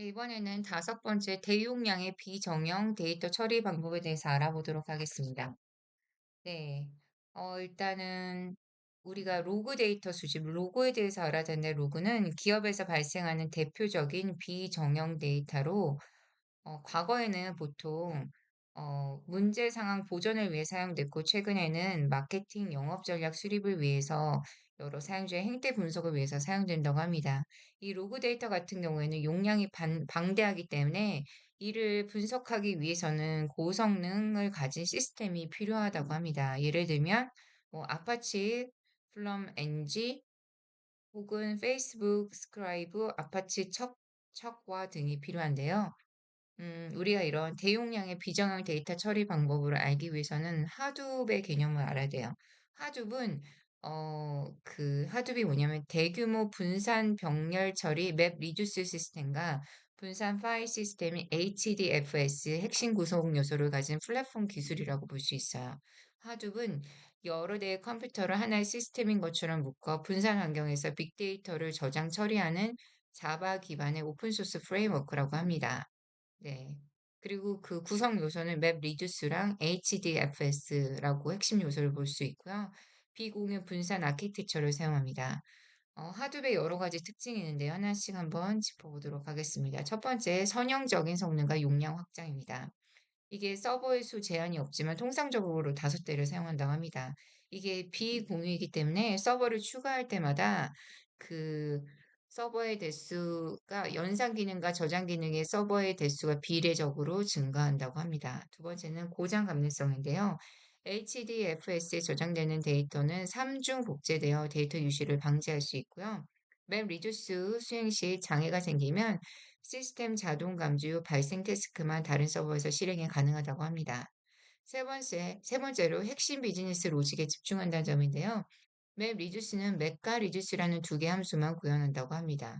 네, 이번에는 다섯 번째 대용량의 비정형 데이터 처리 방법에 대해서 알아보도록 하겠습니다. 네. 일단은 우리가 로그 데이터 수집, 로그에 대해서 알아야 되는데, 로그는 기업에서 발생하는 대표적인 비정형 데이터로 과거에는 보통 문제 상황 보전을 위해 사용됐고, 최근에는 마케팅 영업 전략 수립을 위해서 여러 사용자의 행태 분석을 위해서 사용된다고 합니다. 이 로그 데이터 같은 경우에는 용량이 방대하기 때문에 이를 분석하기 위해서는 고성능을 가진 시스템이 필요하다고 합니다. 예를 들면 뭐 아파치 플럼 NG 혹은 페이스북 스크라이브, 아파치 척와 등이 필요한데요. 우리가 이런 대용량의 비정형 데이터 처리 방법을 알기 위해서는 하둡의 개념을 알아야 돼요. 하둡은 그 하둡이 뭐냐면 대규모 분산 병렬 처리 맵 리듀스 시스템과 분산 파일 시스템인 HDFS 핵심 구성 요소를 가진 플랫폼 기술이라고 볼 수 있어요. 하둡은 여러 대의 컴퓨터를 하나의 시스템인 것처럼 묶어 분산 환경에서 빅데이터를 저장 처리하는 자바 기반의 오픈소스 프레임워크라고 합니다. 네. 그리고 그 구성 요소는 맵 리듀스랑 HDFS라고 핵심 요소를 볼 수 있고요. 비공유 분산 아키텍처를 사용합니다. 하둡의 여러 가지 특징이 있는데 하나씩 한번 짚어보도록 하겠습니다. 첫 번째, 선형적인 성능과 용량 확장입니다. 이게 서버의 수 제한이 없지만 통상적으로 다섯 대를 사용한다고 합니다. 이게 비공유이기 때문에 서버를 추가할 때마다 그 서버의 대수가 연산 기능과 저장 기능의 서버의 대수가 비례적으로 증가한다고 합니다. 두 번째는 고장 감내성인데요. HDFS에 저장되는 데이터는 삼중 복제되어 데이터 유실을 방지할 수 있고요. 맵 리듀스 수행 시 장애가 생기면 시스템 자동 감지 발생 태스크만 다른 서버에서 실행이 가능하다고 합니다. 세 번째로 핵심 비즈니스 로직에 집중한다는 점인데요. 맵 리듀스는 맵과 리듀스라는 두 개 함수만 구현한다고 합니다.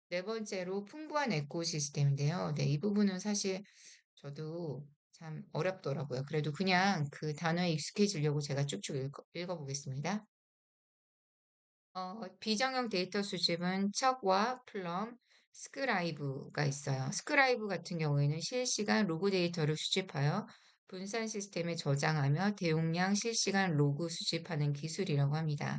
네 번째로 풍부한 에코시스템인데요. 네, 이 부분은 사실 저도 참 어렵더라고요. 그래도 그냥 그 단어에 익숙해지려고 제가 쭉쭉 읽어보겠습니다. 비정형 데이터 수집은 척과 플럼, 스크라이브가 있어요. 스크라이브 같은 경우에는 실시간 로그 데이터를 수집하여 분산 시스템에 저장하며 대용량 실시간 로그 수집하는 기술이라고 합니다.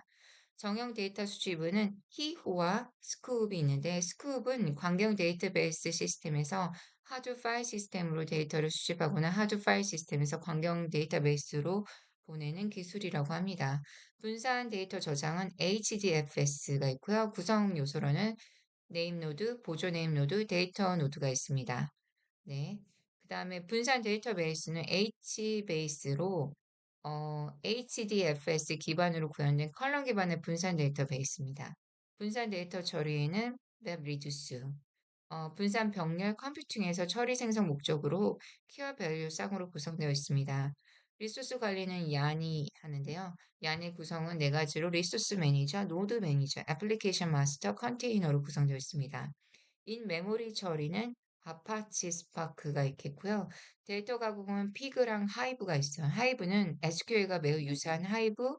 정형 데이터 수집은 히호와 스쿠업이 있는데 스쿠업은 광경 데이터베이스 시스템에서 하드 파일 시스템으로 데이터를 수집하거나 하드 파일 시스템에서 광경 데이터베이스로 보내는 기술이라고 합니다. 분산 데이터 저장은 HDFS가 있고요. 구성 요소로는 네임 노드, 보조 네임 노드, 데이터 노드가 있습니다. 네. 그 다음에 분산 데이터베이스는 H베이스로 HDFS 기반으로 구현된 컬럼 기반의 분산 데이터베이스입니다. 분산 데이터 처리에는 웹리듀스, 분산 병렬 컴퓨팅에서 처리 생성 목적으로 키워 밸류 쌍으로 구성되어 있습니다. 리소스 관리는 얀이 하는데요. 얀의 구성은 네 가지로 리소스 매니저, 노드 매니저, 애플리케이션 마스터, 컨테이너로 구성되어 있습니다. 인 메모리 처리는 아파치 스파크가 있겠고요. 데이터 가공은 피그랑 하이브가 있어요. 하이브는 SQL과 매우 유사한 하이브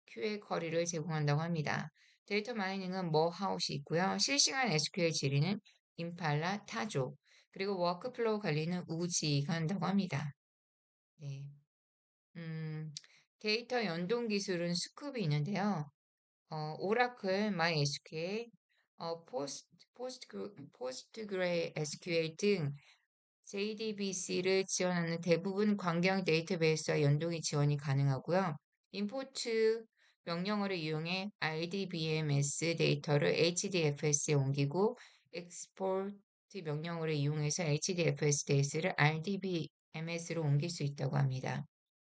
q 쿼리를 제공한다고 합니다. 데이터 마이닝은 머하웃이 있고요. 실시간 SQL 질의는 임팔라, 타조, 그리고 워크플로우 관리는 우지가 한다고 합니다. 네. 음, 데이터 연동 기술은 스쿱이 있는데요. 오라클, MySQL, 포스트그레 SQL 등 JDBC를 지원하는 대부분 광경 데이터베이스와 연동이 지원이 가능하고요. 임포트 명령어를 이용해 RDBMS 데이터를 HDFS에 옮기고 엑스포트 명령어를 이용해서 HDFS 데이터를 RDBMS로 옮길 수 있다고 합니다.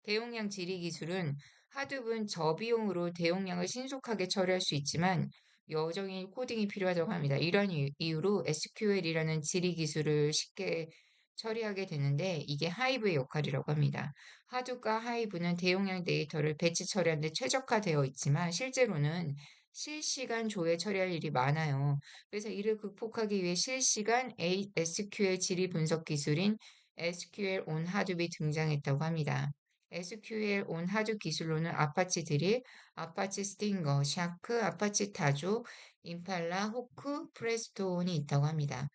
대용량 질의 기술은 하드분 저비용으로 대용량을 신속하게 처리할 수 있지만 여전히 코딩이 필요하다고 합니다. 이런 이유로 SQL이라는 질의 기술을 쉽게 처리하게 되는데 이게 하이브의 역할이라고 합니다. 하드과 하이브는 대용량 데이터를 배치 처리하는 데 최적화되어 있지만 실제로는 실시간 조회 처리할 일이 많아요. 그래서 이를 극복하기 위해 실시간 SQL 질의 분석 기술인 SQL on 하둡이 등장했다고 합니다. SQL 온 하드 기술로는 아파치 드릴, 아파치 스팅거, 샤크, 아파치 타조, 임팔라, 호크, 프레스톤이 있다고 합니다.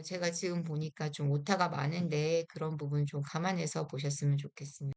제가 지금 보니까 좀 오타가 많은데 그런 부분 좀 감안해서 보셨으면 좋겠습니다.